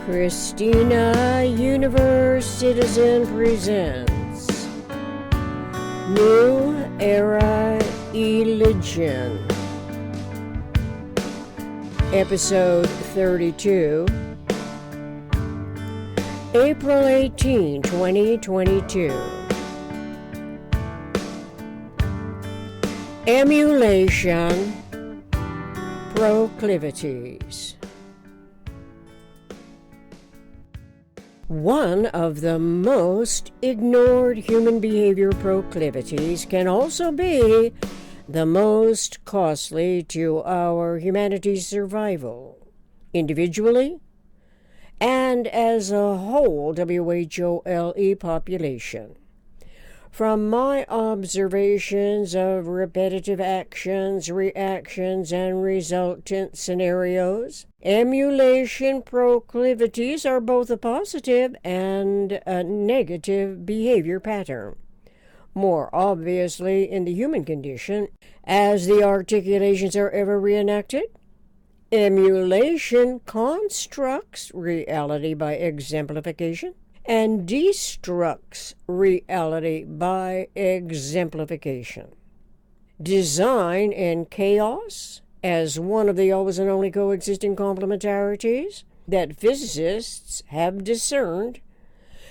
Christina Universe Citizen presents New Era Eligion, Episode 32, April 18, 2022. Emulation Proclivities. One of the most ignored human behavior proclivities can also be the most costly to our humanity's survival, individually and as a whole WHOLE population. From my observations of repetitive actions, reactions, and resultant scenarios, emulation proclivities are both a positive and a negative behavior pattern. More obviously in the human condition, as the articulations are ever reenacted, emulation constructs reality by exemplification, and destructs reality by exemplification. Design and chaos, as one of the always and only coexisting complementarities that physicists have discerned,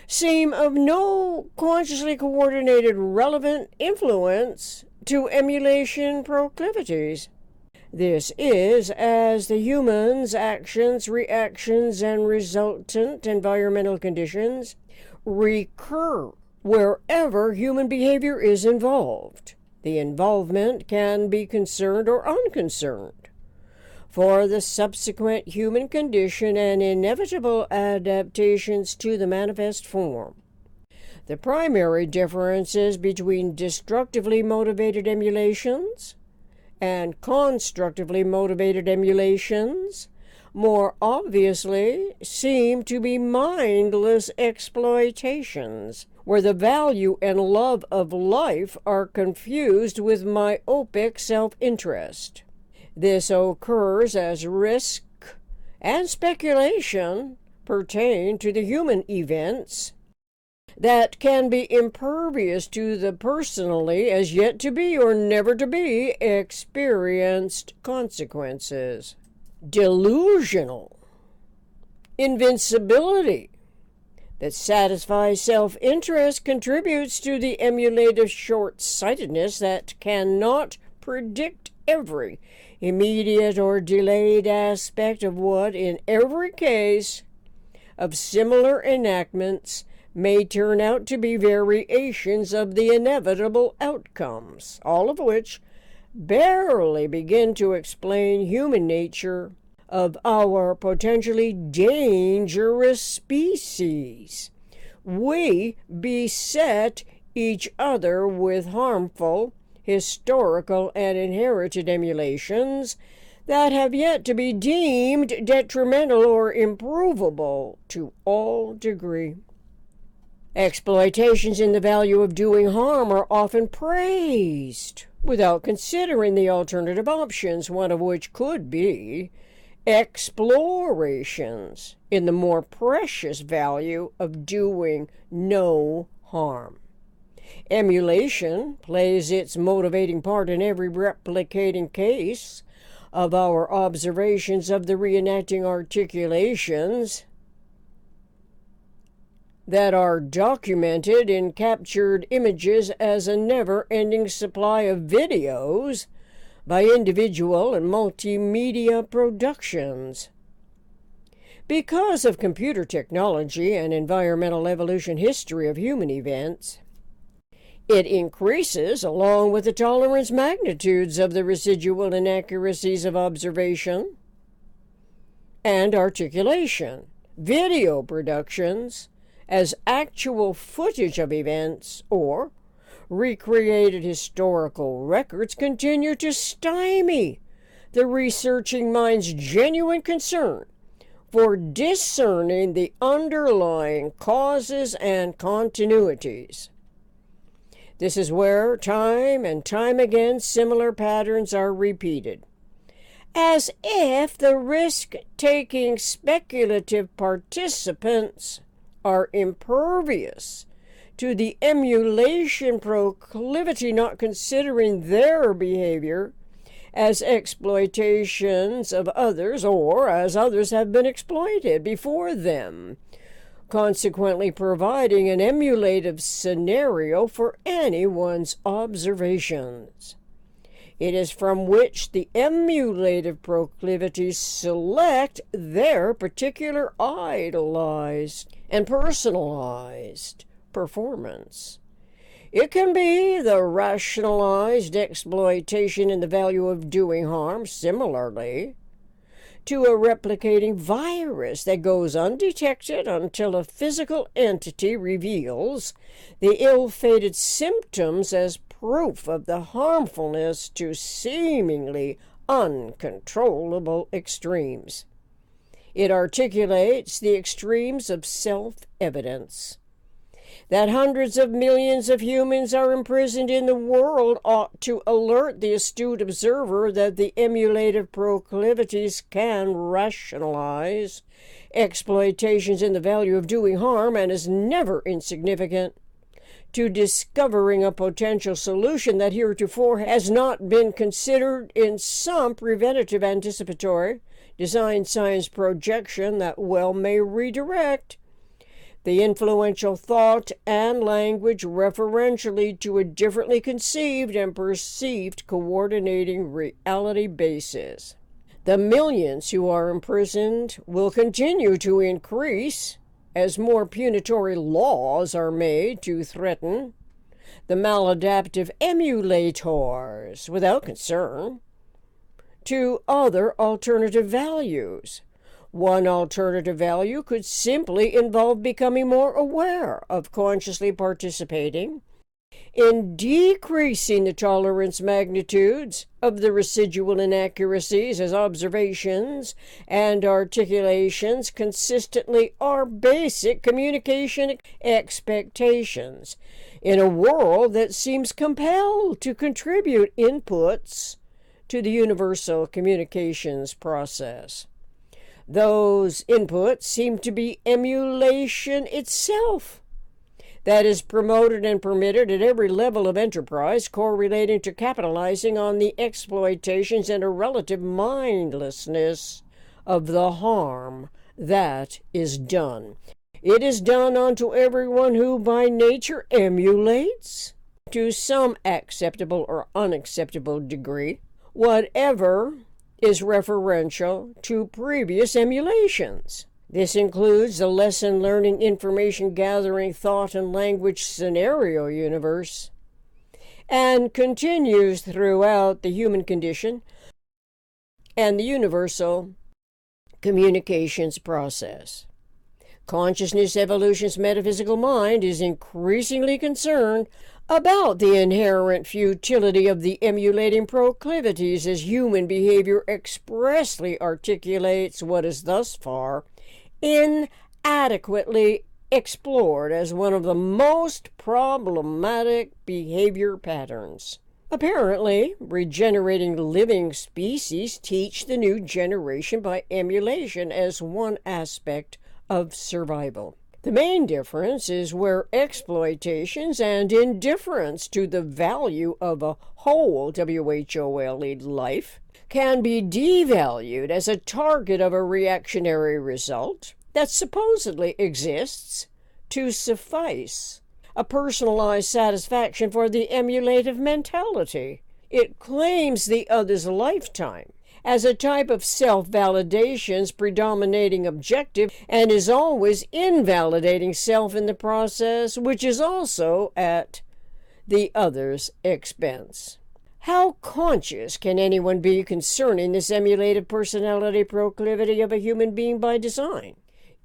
seem of no consciously coordinated relevant influence to emulation proclivities. This is as the human's actions, reactions, and resultant environmental conditions recur wherever human behavior is involved. The involvement can be concerned or unconcerned. For the subsequent human condition and inevitable adaptations to the manifest form. The primary differences between destructively motivated emulations and constructively motivated emulations more obviously seem to be mindless exploitations, where the value and love of life are confused with myopic self-interest. This occurs as risk and speculation pertain to the human events that can be impervious to the personally as yet to be or never to be experienced consequences. Delusional invincibility that satisfies self-interest contributes to the emulative short-sightedness that cannot predict every immediate or delayed aspect of what, in every case of similar enactments, may turn out to be variations of the inevitable outcomes, all of which barely begin to explain human nature of our potentially dangerous species. We beset each other with harmful, historical, and inherited emulations that have yet to be deemed detrimental or improvable to all degree. Exploitations in the value of doing harm are often praised without considering the alternative options, one of which could be explorations in the more precious value of doing no harm. Emulation plays its motivating part in every replicating case of our observations of the reenacting articulations that are documented in captured images as a never-ending supply of videos by individual and multimedia productions. Because of computer technology and environmental evolution history of human events, it increases along with the tolerance magnitudes of the residual inaccuracies of observation and articulation. Video productions as actual footage of events or recreated historical records continue to stymie the researching mind's genuine concern for discerning the underlying causes and continuities. This is where time and time again similar patterns are repeated, as if the risk-taking speculative participants are impervious to the emulation proclivity, not considering their behavior as exploitations of others or as others have been exploited before them, consequently providing an emulative scenario for anyone's observations. It is from which the emulative proclivities select their particular idolized and personalized performance. It can be the rationalized exploitation in the value of doing harm, similarly to a replicating virus that goes undetected until a physical entity reveals the ill-fated symptoms as proof of the harmfulness to seemingly uncontrollable extremes. It articulates the extremes of self-evidence. That hundreds of millions of humans are imprisoned in the world ought to alert the astute observer that the emulative proclivities can rationalize exploitations in the value of doing harm and is never insignificant to discovering a potential solution that heretofore has not been considered in some preventative anticipatory design science projection that well may redirect the influential thought and language referentially to a differently conceived and perceived coordinating reality basis. The millions who are imprisoned will continue to increase as more punitory laws are made to threaten the maladaptive emulators without concern to other alternative values. One alternative value could simply involve becoming more aware of consciously participating in decreasing the tolerance magnitudes of the residual inaccuracies as observations and articulations consistently are basic communication expectations in a world that seems compelled to contribute inputs to the universal communications process. Those inputs seem to be emulation itself that is promoted and permitted at every level of enterprise, correlating to capitalizing on the exploitations and a relative mindlessness of the harm that is done. It is done unto everyone who by nature emulates, to some acceptable or unacceptable degree, whatever is referential to previous emulations. This includes the lesson learning, information gathering, thought and language scenario universe, and continues throughout the human condition and the universal communications process. Consciousness evolution's metaphysical mind is increasingly concerned about the inherent futility of the emulating proclivities as human behavior expressly articulates what is thus far inadequately explored as one of the most problematic behavior patterns. Apparently, regenerating living species teach the new generation by emulation as one aspect of survival. The main difference is where exploitations and indifference to the value of a whole WHOLE life can be devalued as a target of a reactionary result that supposedly exists to suffice a personalized satisfaction for the emulative mentality. It claims the other's lifetime as a type of self-validation's predominating objective and is always invalidating self in the process, which is also at the other's expense. How conscious can anyone be concerning this emulative personality proclivity of a human being by design?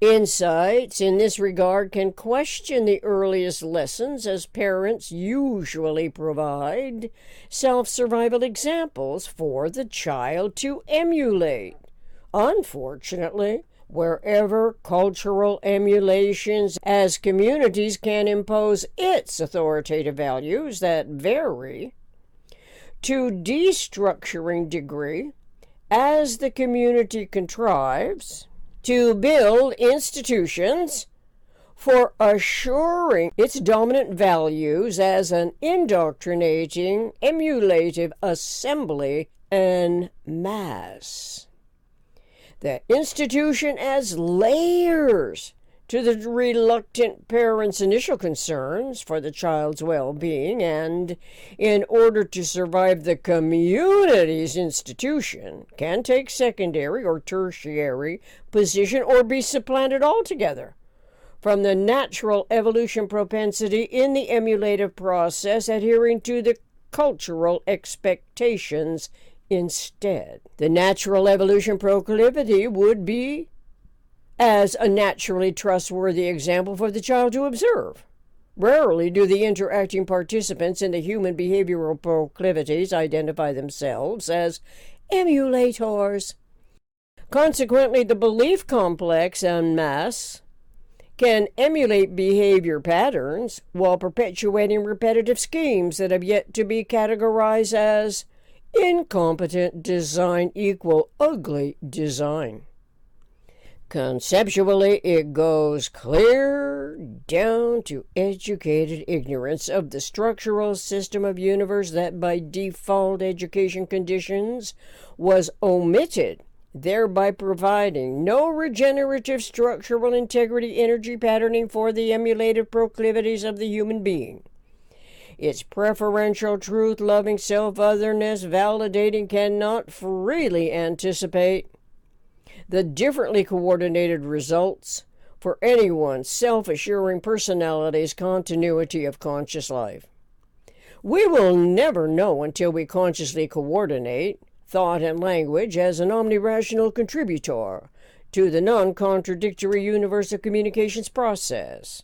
Insights in this regard can question the earliest lessons, as parents usually provide self-survival examples for the child to emulate. Unfortunately, wherever cultural emulations as communities can impose its authoritative values that vary to destructuring degree as the community contrives to build institutions for assuring its dominant values as an indoctrinating, emulative assembly en masse. The institution adds layers to the reluctant parents' initial concerns for the child's well-being, and in order to survive, the community's institution can take secondary or tertiary position or be supplanted altogether from the natural evolution propensity in the emulative process, adhering to the cultural expectations instead. The natural evolution proclivity would be as a naturally trustworthy example for the child to observe. Rarely do the interacting participants in the human behavioral proclivities identify themselves as emulators. Consequently, the belief complex en masse can emulate behavior patterns while perpetuating repetitive schemes that have yet to be categorized as incompetent design equal ugly design. Conceptually, it goes clear down to educated ignorance of the structural system of universe that by default education conditions was omitted, thereby providing no regenerative structural integrity energy patterning for the emulative proclivities of the human being. Its preferential truth-loving self-otherness validating cannot freely anticipate the differently coordinated results for anyone's self-assuring personality's continuity of conscious life. We will never know until we consciously coordinate thought and language as an omnirational contributor to the non-contradictory universal communications process.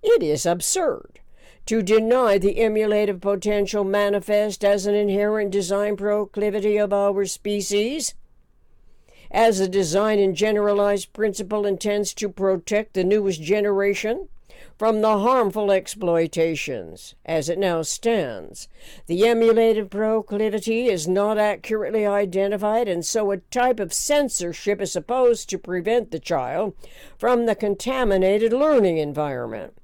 It is absurd to deny the emulative potential manifest as an inherent design proclivity of our species, as a design and generalized principle intends to protect the newest generation from the harmful exploitations. As it now stands, the emulative proclivity is not accurately identified, and so a type of censorship is supposed to prevent the child from the contaminated learning environment.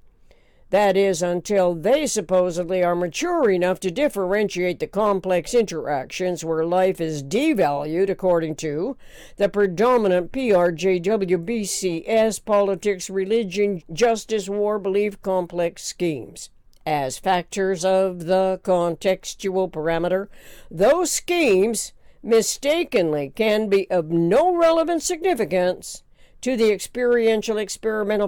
That is, until they supposedly are mature enough to differentiate the complex interactions where life is devalued according to the predominant PRJWBCS politics, religion, justice, war, belief, complex schemes. As factors of the contextual parameter, those schemes mistakenly can be of no relevant significance to the experiential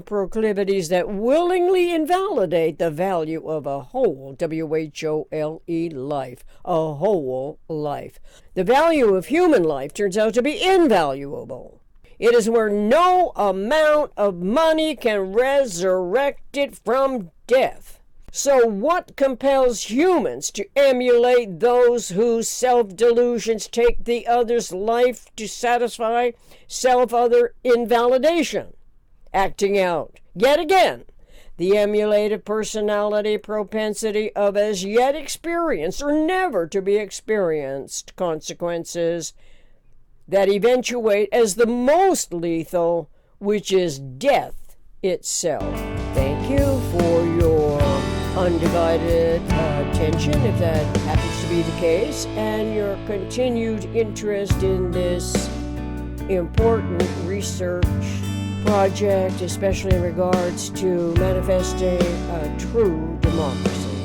proclivities that willingly invalidate the value of a whole, W-H-O-L-E, life, a whole life. The value of human life turns out to be invaluable. It is where no amount of money can resurrect it from death. So what compels humans to emulate those whose self-delusions take the other's life to satisfy self-other invalidation? Acting out, yet again, the emulative personality propensity of as yet experienced or never to be experienced consequences that eventuate as the most lethal, which is death itself. Thank you for your undivided attention, if that happens to be the case, and your continued interest in this important research project, especially in regards to manifesting a true democracy.